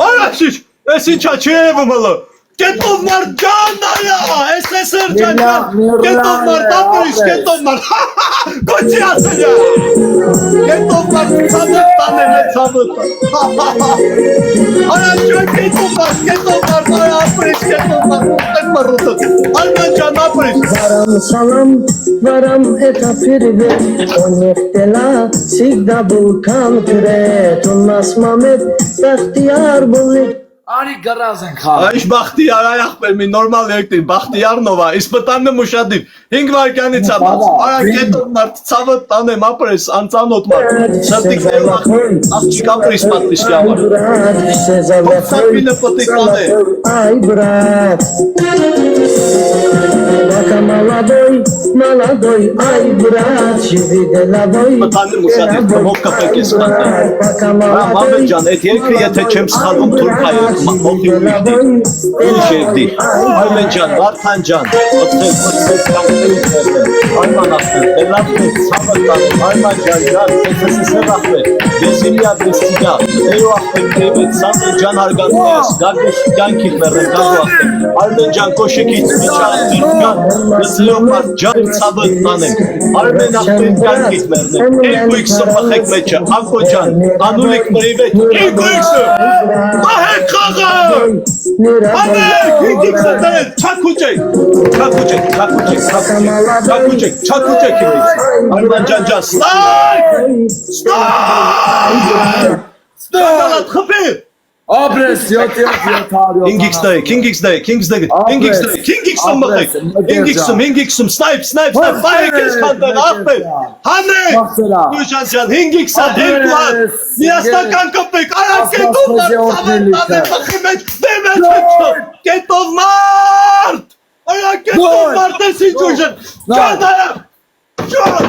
Արաշիշ, ես ինչա չի եվում հլը, կետով մարդ ջաննայա, ես էսեր ջան, կետով մարդ ապրիշ, կետով մարդ, գոչի ասելյա, կետով մարդ ծավըտ տանեն է ծավըտ, արաշույն կետով մարդ, այ ապրիշ, կետով մարդ, ուտեն մռուտը, Արման ջան ապրիշ, Варам это привет, он не хотела, всегда был конкрет, у нас момент, Бахтияр был. Արի գրազ ենք խաղ։ Այս բախտիար այախպեր մի նորմալ երկտին, բախտիարնով է, իսպտանն մուշադիր, 5 վարկյանից է բաց, արա կետով մարդ ծավըտ տանեմ ապրես, անծանոտ մարդ, շրտիկ ներվախ, աղջիկ ապրիս պատրիշկի համար, պոքսապինը պտիկ տանե։ Ай, брат, пока молодой, ай, брат, живи головой, Պտանն մուշադիր, կմով կպեք ես խանդը, մամել ջան, այդ երկրի եթե չեմ սխալվում թուրքա է, մոխի ուրիշդի, ինչ երկդի, Արմեն ջան, Վարդան ջան, Արման ասներ, բելապներ, ծավըտ տանեմ, Արման ջան, սեսեսեսեր ախվեր, դեզիրիա դեստիգա, էյո ախվեր, դեյվետ, Սամեն ջան հարգանում ես, գարգոշ կյանքիտ մերրեն, գագու ախվեր, Արմեն ջան, կոշեկիտ, միջարատներ կան, լսելով մարդ ջան, ծավըտ տանեմ, Արմեն ախվեր կյանքիտ մերրեն, երկու իքսը պխեք մեջը, անկո ջան, անուլիք մրիվետ, երկու իքսը, մահեք խաղը, անեք, ինքիքսը դարել, չակուջեք, Արման ջան ջան, ստայք, խպիր, Ապրես 7-7-7 Ինգիքսում, սնայպ, բայեք ես խանդեն, աղպեր, հանեք, նույշան ջան, ինգիքսա, երկու հատ, միաստական կպեք, արակ կետով մարդ, ծավեն բխի մեջ, դեմեջ մեջով, կետով մարդ, արակ կետով մարդ ես ինչ ուժեն, ջան արակ, ջան,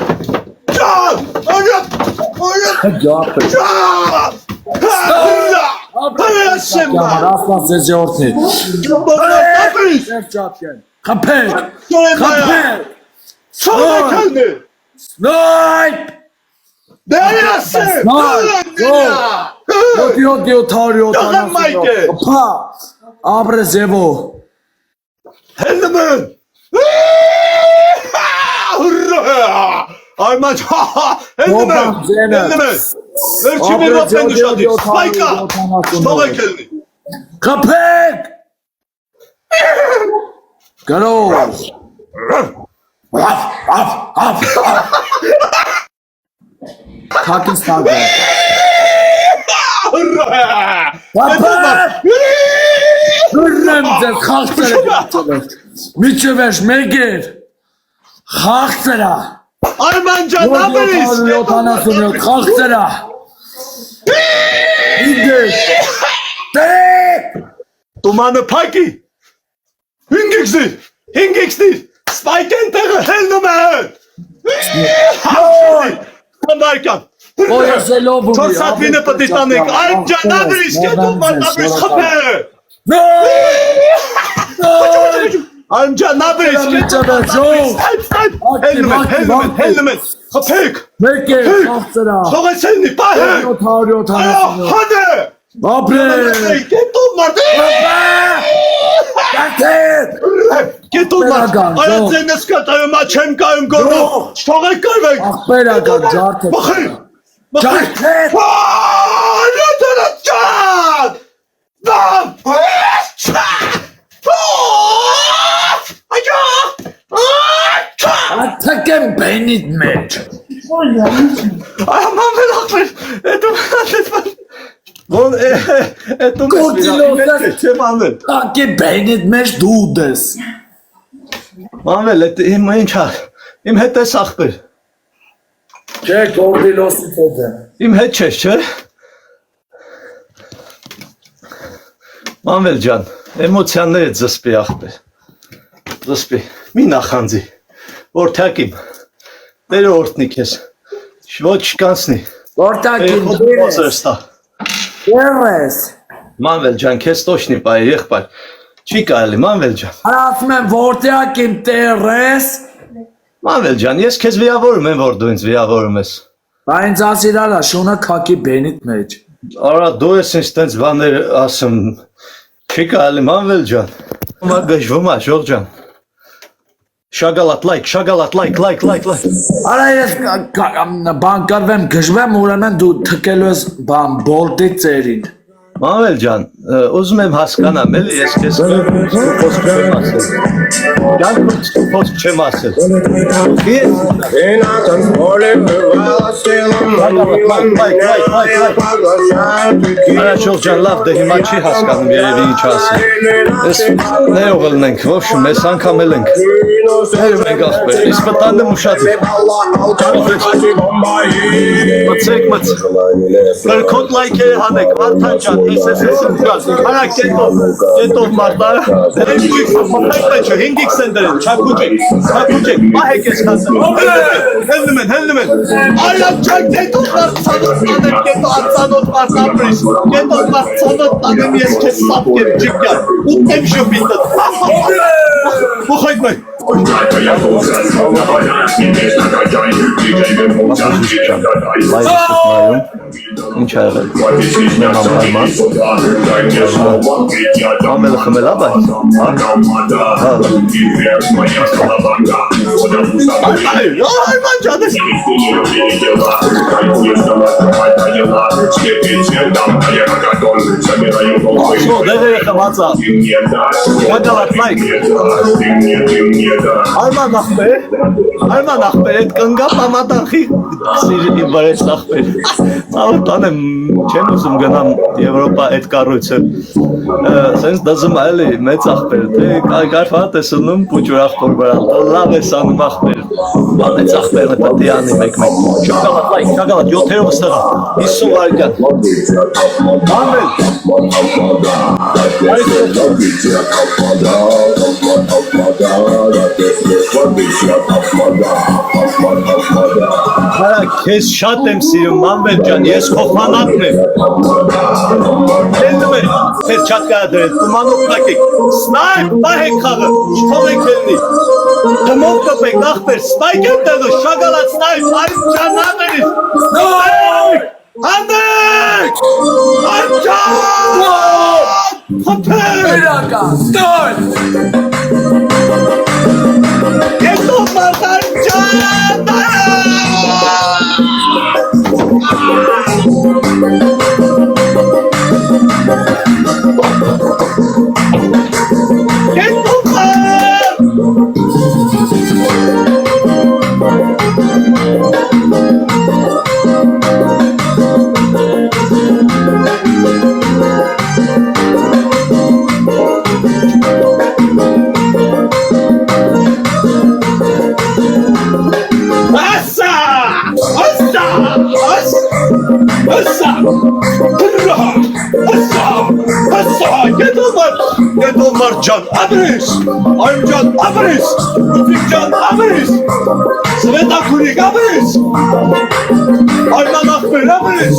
Ասլան ձեզ որդնի Խպեք Սնայպ Ապրես եվո Հելնմեն Արման հելնմեն Վերջի մեր ապեն նշադիր, սպայկա, շտողեք ելնի Խպեք Գրոզ Կակին ստագը Գրնեմ ձեզ խաղցերը գացելով Միջևեշ մեգեր Խաղցերա Արման ջան ապերիս 77 խաղցերա Ինդես Տեք Տումանը պայկի Հինգիքսդիր Սպայկեն տեղը հելնում է Համարկյան Ոյեսելով ունի Չորսատվինը պտից տանենք Արմ ջան ապերիս կետում մարդ ապերիս խպե Արմ ջան ապերիս Հելնում են խպեք Մեկեր խաղցերա Թողես հելնի պահեք 770 Հադե Ապրես Կետում մարդ Կետում մարդ Այա ձենս կտայում աչեմ կայում գորով Չթողեք կրվեք Աղպերական ջարդ է Բխի Ջարդ է Նետերը ջան Ատթակեմ բենիտ մեջ Այա մանվել աղպեր Էտում ես չեմ անվել Ակի բենիտ մեջ դու ուդես Մանվել ինչ հա Իմ հետ ես աղպեր Չէ գորդիլոսի հետ է Իմ հետ չես չէ Մանվել ջան Էմոցիաններ է ձսպի աղպեր Ձսպի մի նախանձի Որթակիմ Տերը օրտնիկ ես Ոչ կանցնի Որթակիմ Երես Մանվել ջան քեզ տոշնի պայ եղբայր Չի կարելի մանվել ջան Ասում եմ որթակիմ տերես Մանվել ջան ես քեզ վիավորում եմ որ դու ինձ վիավորում ես Բայց ասիր արա շունը քակի բենիտ մեջ Արա դու ես ինձ տենց բաներ ասում, չի կարելի Մանվել ջան, մա գժվում է Ժող ջան, շագալատ լայք, Արա ես բան կարվեմ գժվեմ ուրեմն դու թքելու ես բան բոլտի ծերին Մանվել ջան, ուզում եմ հասկանամ, էլի ես քեզ խոսք չեմ ասել, կյանքում խոսք չեմ ասել, Արա Ժող ջան, լավ, դե հիմա չի հասկանում երևի ինչ ասել, ես ներողել ենք, ոբշում, ես անգամ էլ ենք, ներում ենք աղբեր, իսկ մտանդեմ ուշադիր, մցեք, կրքոտ լայքերը հանեք, Վարդան ջան, ես ուգաս, արա կետով մարդարը, մխայտ 5x են դրել, չակուջեք, մահեք ես խասը, հելնում են, այլապ չակ կետով մարդ ծանոտ տանեմ, կետով արձանոտ մարդ ապրիս, կետով մարդ ծանոտ տանեմ, ես կեզ սապ կեր ջիպյան, ուտեմ շոպիտըտ, մխայտ մայ, Ինչ ա եղել, մեմ ամպայման, ամելը խմել ա բայց, Արման ջան ես, Աշո, դեղերը խմացա, մոտալատ լայք, Արման ախպեր, էդ կնգապ ամատանխի սիրի բարես ախպեր, տանեմ, չեմ ուզում գնամ Եվրոպա այդ կառույցը, սենց դզում այլի մեծ ախպեր, թե կարվատ ես ունում պուջուր ախպոր բրալ, լավ ես անում ախպեր, մեծ ախպերն է պտի անի մեկ, շագալատ, 7-ով ստեղա, 50 վարկյան, Մանվել, Արա քեզ շատ եմ սիրում Մանվել ջան, ես քո ֆանատն եմ, Հելնում եմ, թեր չատ կարա դրել, տումանով կակեք, սնայք, պահեք խաղը, չթողեք հելնի, թմով կպեք, ախպեր, սպայք եմ տեղը, շագալատ սնայք, այմ ջան աղերից, սնայք, հանդեք, այմ ջան, խոթեր, Իրակա, ստոր Կետով մարդ այմ ջան, Կետով մարդ Կետով մարդ ջան, ապրես, այմ ջան, ապրես, ուտիկ ջան, ապրես, սվետակուրիկ, ապրես, այման ախպեր, ապրես,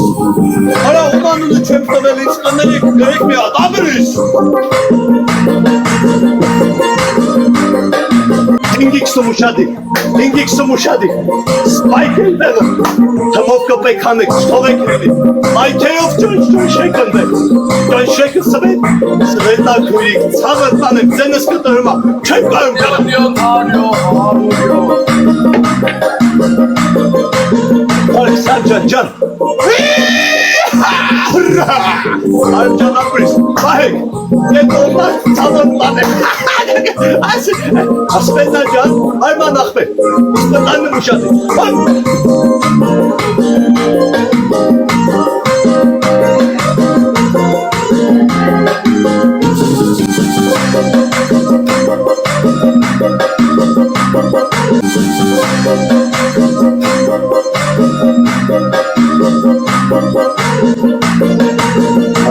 արա ումանունը չեմ տվել, ինձ կներեք, գրեք մի հատ, ապրես, 5x մուշադիկ, սպայք են տեղը, թմով կպեք հանեք, չթողեք հելի, այքեով ճնշեք ընդեք, ճնշեքը սվետակուրիկ, ծաղր տանեմ, ձենս կտրմա, չեմ կարում կրամ, Սանջան ջան, այմ ջան ապրիս, պահեք, կետով մարդ ծաղր տանեմ, ասպետա ջան, այման ախպեր, իսպետանն ուշադի,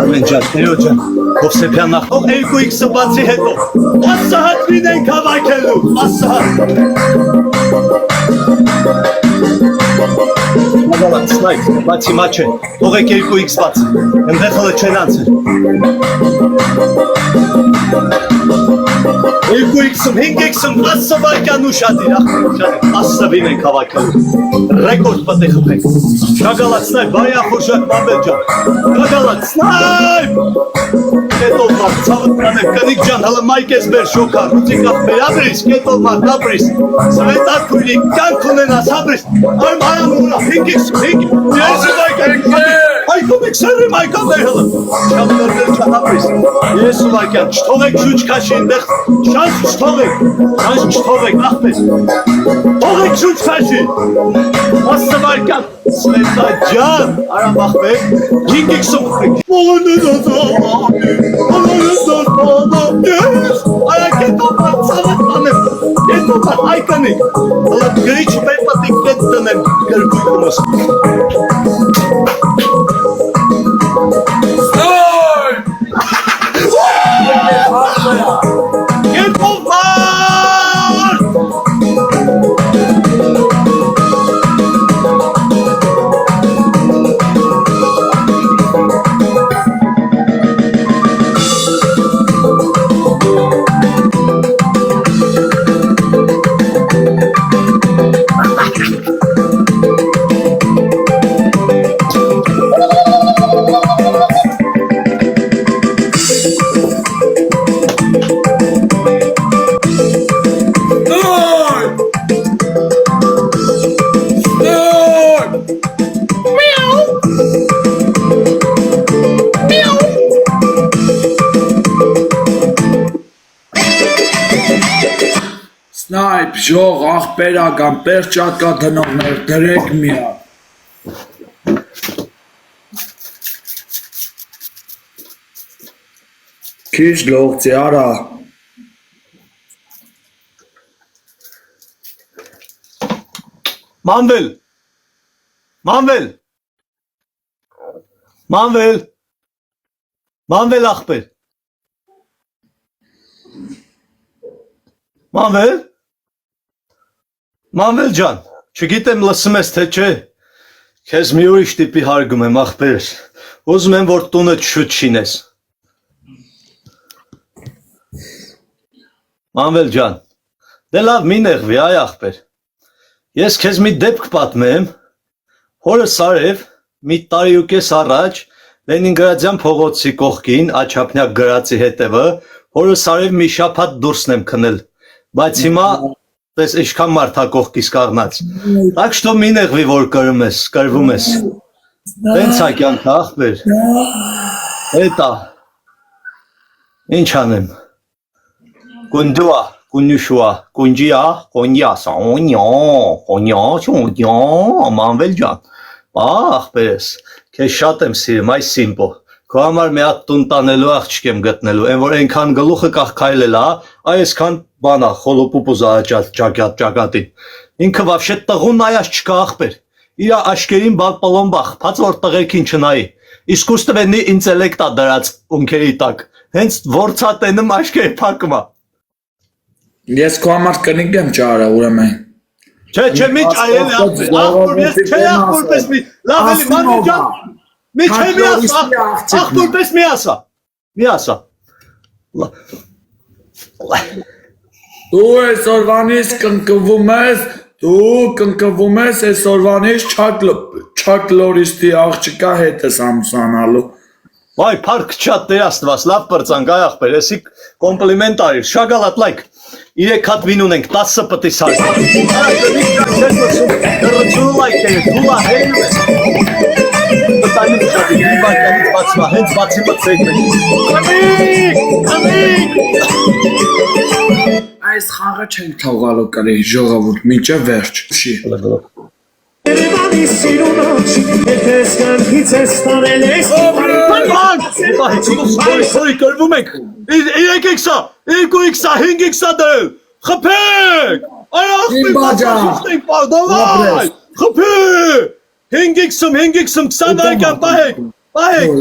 Արմեն ջան, Տերո ջան, Հովսեփյան նախող 2x-ը բացի հետո, 10 հատ վին ենք հավաքելու, 10 հատ։ Շագալան, սնայք, բացի մաչ է, թողեք 2x բաց, ընդեղ հլը չեն անցեր։ 2x-ում, 5x-ում, 10 վարկյան ուշադիր, ախր, 10 վին ենք հավաքել, ռեկորդ պտի խպեք, շագալան, սնայք, բայ ախորժակ մամբել ջան, շագալան, սնայք, կետով մար, ծավըտ պրանև, կնիկ ջան, հլը մայք ես բեր շոքար, ուծիկ ախպեր, աբրիս, կետով մար, դաբրիս, սվետատ կույրի, կանք ունենաս, աբրիս, այմ հայամ ուրա, 5x-ում, 5x-ում, ես վարկյան, այգում եք սերրիմ այգամ է հլը, շամներներ չան աբրիս, ես վարկյան, չթողեք շուչ կաշի ընդեղ, շանս չթողեք, ախպեր, թողեք շուչ կաշի, ասը վարկյան, սվետա ջան, արամ ախպեր, 5x-ում խեք, այա կետով մար, ծավատ անեմ, կետով մար, այկանիկ, հլը գրիչ պետատիկ կետ տնեմ գրգույքումս, կետով մար, Սնայպ, ժող, աղպերական, պերճակա դնողներ, դրեք միա։ Քիչ լողցի արա։ մանվել, ախպեր, մանվել ջան, չգիտեմ լսում ես թե չէ, քեզ մի ուրիշ տիպի հարգում եմ ախպերս, ուզում եմ որ տունը շուտ շինես, մանվել ջան, դե լավ մի նեղվի այ ախպեր, ես քեզ մի դեպք պատմեմ, հորս արև մի տարի ու կես առաջ Լենինգրադյան փողոցի կողքին Աչափնյակ գրածի հետևը հորս արև մի շաբաթ դուրսն եմ քնել, բայց հիմա տես ինչքան մարդ հա կողքիս կաղնած, так что մի նեղվի որ կրվում ես, տենց ա կյանքը ախպեր, հետա, ինչ անեմ, կունդուա, կունյուշուա, կունջիա, կոնյասա, օնյա, մանվել ջան, ախպերես, քեզ շատ եմ սիրում, այ սիմպո, քո համար մի հատ տուն տանելու աղջիկ եմ գտնելու, այն որ այնքան գլուխը կախքայլել ա, այ այսքան բանա, խոլոպուպուզա ճակատին, ինքը վավշե տղուն նայած չկա ախպեր, իրա աշկերին բալպալոմբա, խփած որ տղերքին չնայի, իսկուստվենի ինտելեկտա դրած ունքերի տակ, հենց որցա տենում աշկերի փակմա, Ես քո համար կնիկ եմ ճարա ուրեմն։ Չէ, մի ճայել է ախպոր, ես չէ ախպոր պես մի, լավ էլի, մանուր ջան, մի չէ մի ասա, ախպոր պես մի ասա, Դու այսօրվանից կնկվում ես այսօրվանից չակլորիստի աղջիկա հետ ես ամուսանալու։ Վայ, պարկ չատ դե աստված, լավ պրծանք այ ախպեր, եսի կոմպլիմենտ արիր, շագալատ լայք, 3 հատ վին ունենք, 10 պտի սարք, դրծունու լայք է, դուլա հենում ես, պտայնում շատի, վայքյանից բացվա, հենց բացի մտսեք մենք, կամիկ, Այս խաղը չենք թողալու կրի ժողովուրդ մինչև վերջ, չի։ Երևանի սիրունոչ, եթես կանքից ես տարել ես Սորի կրվում ենք, 3x-ա, 2x-ա, 5x-ա դրել, խպեք, այ ախպի բացախուստ ենք պարդովայ, խպեք, 5x-ում, 20 վարկյան, պահեք,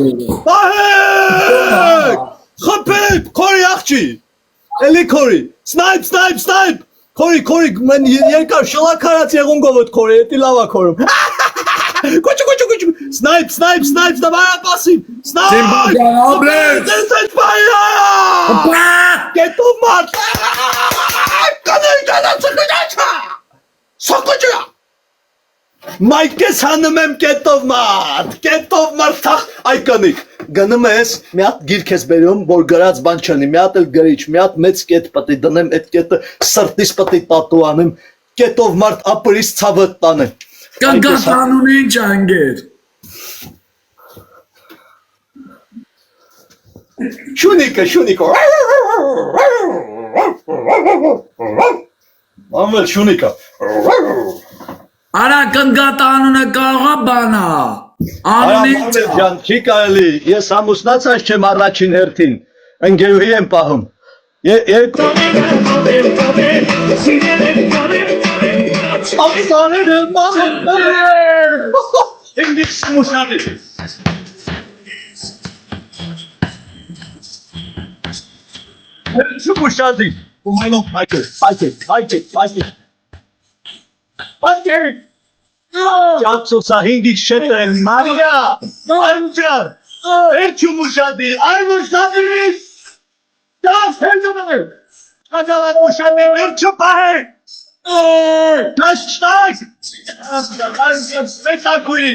խպեք, քորի աղջի, էլի քորի, սնայպ, քորի, մեն երկար շլակարած եղունգովըտ քորի, էտի լավա քորում, Кучу. Снайп, давай опасим. Снайп. Զիմբաբվեան ապրես։ Դες բայա։ Կետով մարդ։ Սոկոջա։ Մայքես հանում եմ կետով մարդ թախ այկանիկ գնում ես մի հատ գիրք ես բերում որ գրած բան չունի մի հատ էլ գրիչ մի հատ մեծ կետ պատի դնեմ այդ կետը սրտիս պատի տատու անեմ կետով մարդ ապրիս ցավը տանեմ Կնգատանուն ինչ անգեր։ Շունիկը Ամել շունիկը Արա կնգատանունը կաղա բանա։ Անուն ինչ է։ Ջան, չի կարելի, ես ամուսնացած չեմ առաջին հերթին, ընկերուհի եմ պահում։ Երկու Ապսաները մաններ Ինգլիս մուսաներ Şu muşadı Bu maylon Haydi Yapsosa hindi şetre Maria Amca Hiç muşadı Ay muşadı Ya sevdim Adalar muşadı Hiç çöpahı Taş Spektakuli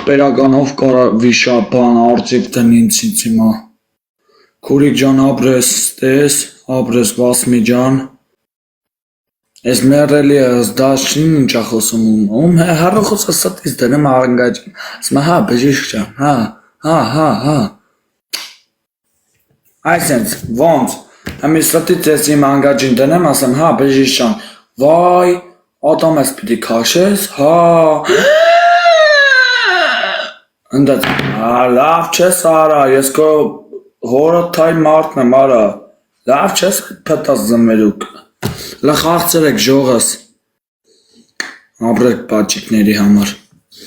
Ախպերականով կարա վիշապան արծիվ տնինց ինձ հիմա։ Քուրիկ ջան ապրես, տես, ապրես Վասմի ջան։ Ես մերելի ես դաշին ինչա խոսում ում հեռախոսը ստից դնեմ աղնգաջ։ Ասում հա բժիշկ ջան, հա։ Այսենց ոնց Ամի ստից ես իմ անգաջին դնեմ ասեմ հա բժիշկ ջան։ Վայ, ատամ ես պիտի քաշես, հա։ Ընդած, լավ չես արա, ես քո հորոթայ մարդն եմ արա, լավ չես պտաս զմերուկ, լխաղցրեք ժողս, ապրեք պաճիկների համար։